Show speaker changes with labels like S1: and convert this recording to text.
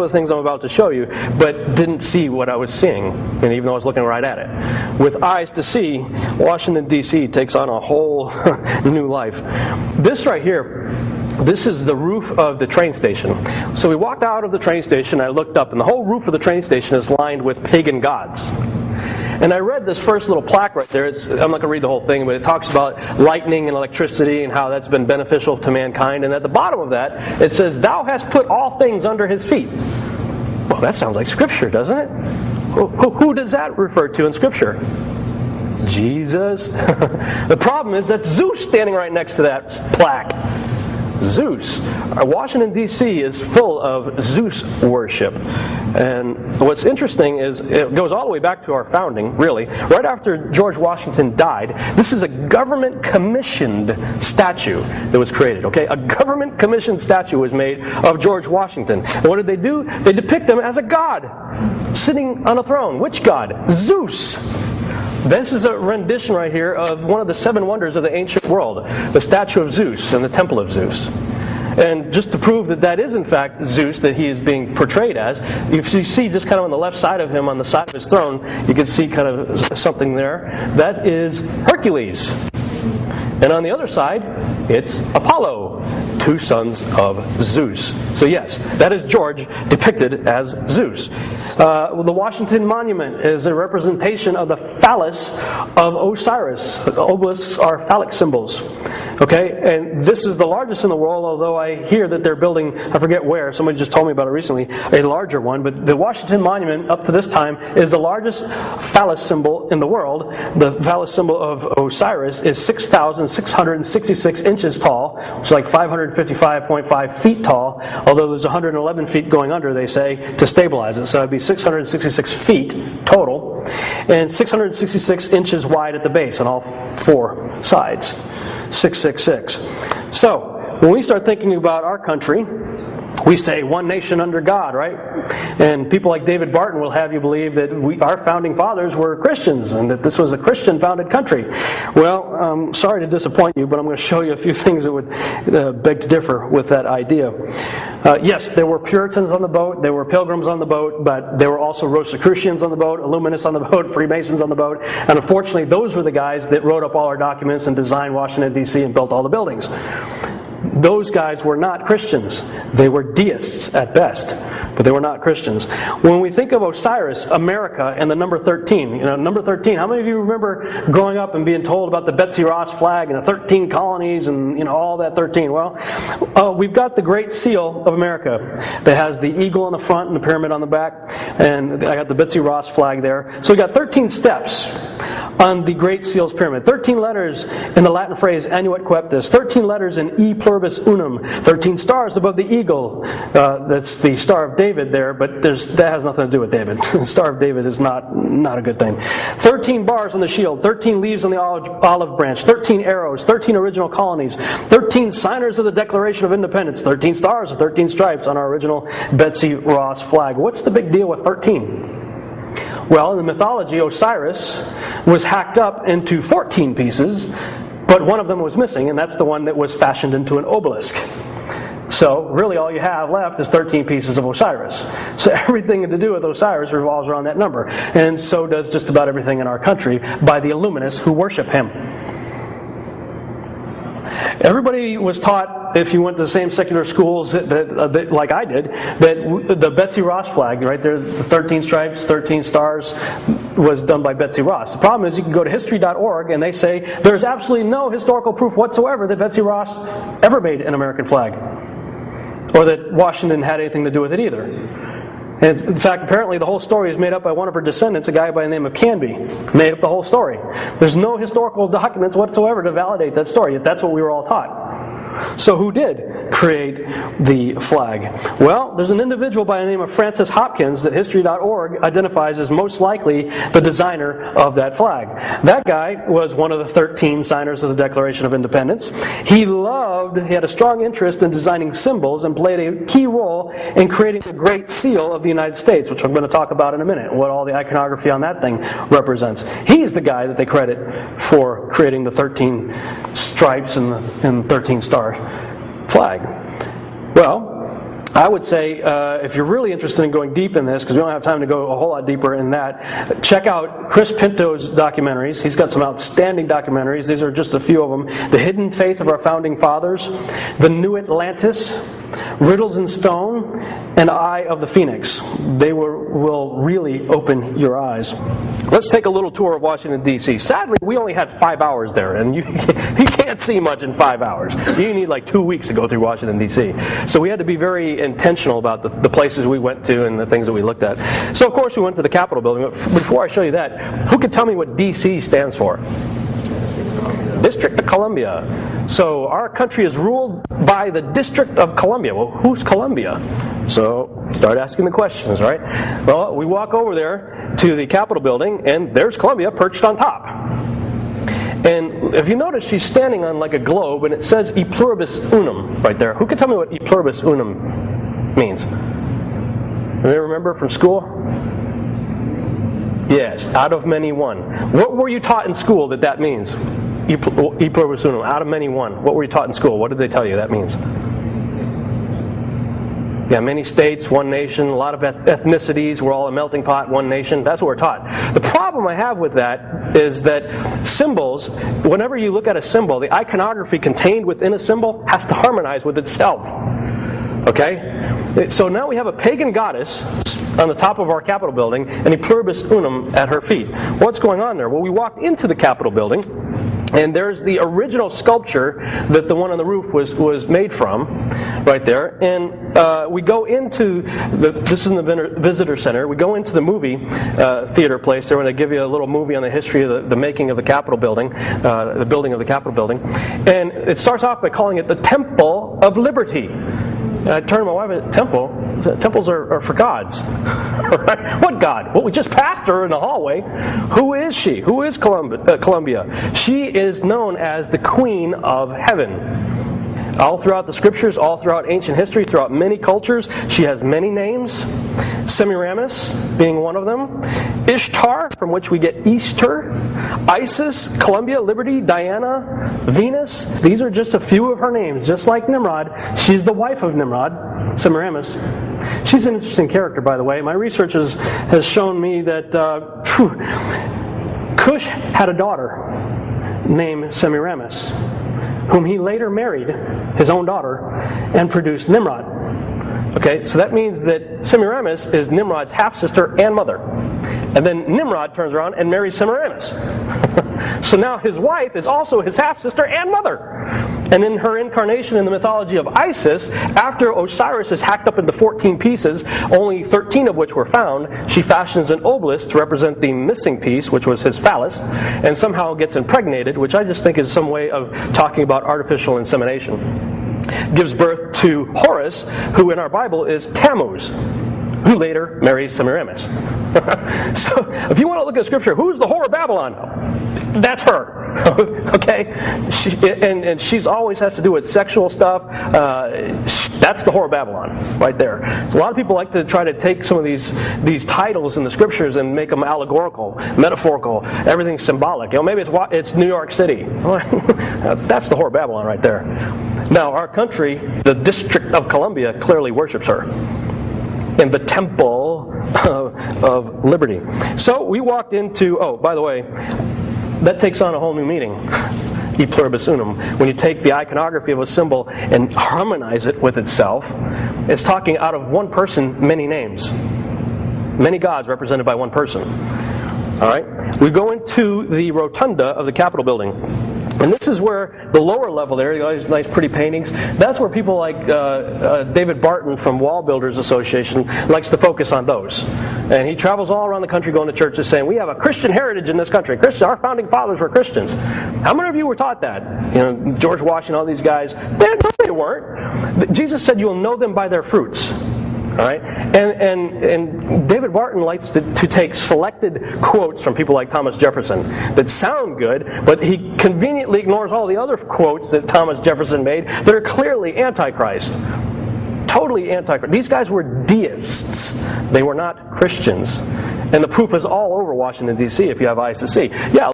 S1: of the things I'm about to show you, but didn't see what I was seeing, and even though I was looking right at it. With eyes to see, Washington D.C. takes on a whole new life. This right here, this is the roof of the train station. So we walked out of the train station, I looked up, and the whole roof of the train station is lined with pagan gods. And I read this first little plaque right there. I'm not going to read the whole thing, but it talks about lightning and electricity and how that's been beneficial to mankind. And at the bottom of that, it says, "Thou hast put all things under his feet." Well, that sounds like Scripture, doesn't it? Who does that refer to in Scripture? Jesus. The problem is that's Zeus standing right next to that plaque. Zeus. Washington, D.C. is full of Zeus worship. And what's interesting is it goes all the way back to our founding, really. Right after George Washington died, this is a government-commissioned statue that was created. Okay, a government-commissioned statue was made of George Washington. And what did they do? They depict him as a god sitting on a throne. Which god? Zeus. This is a rendition right here of one of the 7 wonders of the ancient world, the statue of Zeus and the temple of Zeus. And just to prove that that is in fact Zeus that he is being portrayed as, if you see just kind of on the left side of him, on the side of his throne, you can see kind of something there. That is Hercules. And on the other side, it's Apollo, 2 sons of Zeus. So yes, that is George depicted as Zeus. The Washington Monument is a representation of the phallus of Osiris. Obelisks are phallic symbols. Okay, and this is the largest in the world, although I hear that they're building, I forget where, somebody just told me about it recently, a larger one. But the Washington Monument, up to this time, is the largest phallus symbol in the world. The phallus symbol of Osiris is 6,666 inches tall, which is like 555.5 feet tall, although there's 111 feet going under, they say, to stabilize it. So it'd be 666 feet total, and 666 inches wide at the base on all 4 sides. 666. So, when we start thinking about our country, we say one nation under God, right? And people like David Barton will have you believe that our founding fathers were Christians and that this was a Christian-founded country. Well, I'm sorry to disappoint you, but I'm going to show you a few things that would beg to differ with that idea. Yes, there were Puritans on the boat, there were Pilgrims on the boat, but there were also Rosicrucians on the boat, Illuminists on the boat, Freemasons on the boat, and unfortunately those were the guys that wrote up all our documents and designed Washington, D.C. and built all the buildings. Those guys were not Christians. They were deists at best, but they were not Christians. When we think of Osiris, America, and the number 13, number 13, how many of you remember growing up and being told about the Betsy Ross flag and the 13 colonies and all that 13? Well, we've got the Great Seal of America that has the eagle on the front and the pyramid on the back, and I got the Betsy Ross flag there. So we got 13 steps on the Great Seal's pyramid. 13 letters in the Latin phrase annuit coeptis. 13 letters in E pluribus unum. 13 stars above the eagle. That's the Star of David there, but that has nothing to do with David. The Star of David is not a good thing. 13 bars on the shield. 13 leaves on the olive branch. 13 arrows. 13 original colonies. 13 signers of the Declaration of Independence. 13 stars and 13 stripes on our original Betsy Ross flag. What's the big deal with 13? Well, in the mythology, Osiris was hacked up into 14 pieces, but one of them was missing, and that's the one that was fashioned into an obelisk. So, really all you have left is 13 pieces of Osiris. So everything to do with Osiris revolves around that number. And so does just about everything in our country by the Illuminists who worship him. Everybody was taught, if you went to the same secular schools like I did, that the Betsy Ross flag, right there, the 13 stripes, 13 stars, was done by Betsy Ross. The problem is you can go to history.org and they say there's absolutely no historical proof whatsoever that Betsy Ross ever made an American flag, or that Washington had anything to do with it either. And in fact, apparently the whole story is made up by one of her descendants, a guy by the name of Canby. Made up the whole story. There's no historical documents whatsoever to validate that story, yet that's what we were all taught. So who did create the flag? Well, there's an individual by the name of Francis Hopkins that History.org identifies as most likely the designer of that flag. That guy was one of the 13 signers of the Declaration of Independence. He had a strong interest in designing symbols and played a key role in creating the Great Seal of the United States, which I'm going to talk about in a minute, what all the iconography on that thing represents. He's the guy that they credit for creating the 13 stripes and 13 star flag. Well, I would say, if you're really interested in going deep in this, because we don't have time to go a whole lot deeper in that, check out Chris Pinto's documentaries. He's got some outstanding documentaries. These are just a few of them. The Hidden Faith of Our Founding Fathers, The New Atlantis, Riddles in Stone, and Eye of the Phoenix. They will really open your eyes. Let's take a little tour of Washington, D.C. Sadly, we only had 5 hours there, and you can't see much in 5 hours. You need like 2 weeks to go through Washington, D.C. So we had to be very intentional about the places we went to and the things that we looked at. So of course we went to the Capitol building. But before I show you that, who could tell me what D.C. stands for? District of Columbia. So our country is ruled by the District of Columbia. Well, who's Columbia? So start asking the questions, right? Well, we walk over there to the Capitol building, and there's Columbia perched on top. And if you notice, she's standing on like a globe, and it says E pluribus unum right there. Who can tell me what E pluribus unum means? Anybody remember from school? Yes, out of many one. What were you taught in school that means? E pluribus unum, out of many one. What were you taught in school? What did they tell you that means? Yeah, many states, one nation, a lot of ethnicities, we're all a melting pot, one nation. That's what we're taught. The problem I have with that is that symbols, whenever you look at a symbol, the iconography contained within a symbol has to harmonize with itself. Okay? So now we have a pagan goddess on the top of our Capitol building and E pluribus unum at her feet. What's going on there? Well, we walked into the Capitol building, and there's the original sculpture that the one on the roof was made from, right there. And we go into, this is in the visitor center, we go into the movie theater place there when they give you a little movie on the history of the making of the Capitol building, the building of the Capitol building. And it starts off by calling it the Temple of Liberty. And I turned to my wife and said, temples are for gods. Right? What God? Well, we just passed her in the hallway. Who is she? Who is Columbia? She is known as the Queen of Heaven. All throughout the scriptures, all throughout ancient history, throughout many cultures, she has many names. Semiramis being one of them. Ishtar, from which we get Easter. Isis, Columbia, Liberty, Diana, Venus. These are just a few of her names. Just like Nimrod, she's the wife of Nimrod, Semiramis. She's an interesting character, by the way. My research has shown me that Cush had a daughter named Semiramis, whom he later married, his own daughter, and produced Nimrod. Okay, so that means that Semiramis is Nimrod's half-sister and mother. And then Nimrod turns around and marries Semiramis. So now his wife is also his half-sister and mother. And in her incarnation in the mythology of Isis, after Osiris is hacked up into 14 pieces, only 13 of which were found, she fashions an obelisk to represent the missing piece, which was his phallus, and somehow gets impregnated, which I just think is some way of talking about artificial insemination. Gives birth to Horus, who in our Bible is Tammuz, who later marries Semiramis. So, if you want to look at Scripture, who's the whore of Babylon? That's her. Okay? And she's always has to do with sexual stuff. That's the whore of Babylon, right there. So a lot of people like to try to take some of these titles in the Scriptures and make them allegorical, metaphorical, everything symbolic. You know, maybe it's New York City. That's the whore of Babylon right there. Now, our country, the District of Columbia, clearly worships her in the Temple of Liberty. So we walked into, oh, by the way, that takes on a whole new meaning. E pluribus unum. When you take the iconography of a symbol and harmonize it with itself, it's talking out of one person, many names. Many gods represented by one person. All right? We go into the rotunda of the Capitol building. And this is where the lower level there, these nice pretty paintings, that's where people like David Barton from Wall Builders Association likes to focus on those. And he travels all around the country going to churches saying, we have a Christian heritage in this country. Our founding fathers were Christians. How many of you were taught that? You know, George Washington, all these guys. They weren't. Jesus said you'll know them by their fruits. All right? And David Barton likes to take selected quotes from people like Thomas Jefferson that sound good, but he conveniently ignores all the other quotes that Thomas Jefferson made that are clearly antichrist. Totally antichrist. These guys were deists. They were not Christians. And the proof is all over Washington, D.C. if you have eyes to see. Yeah.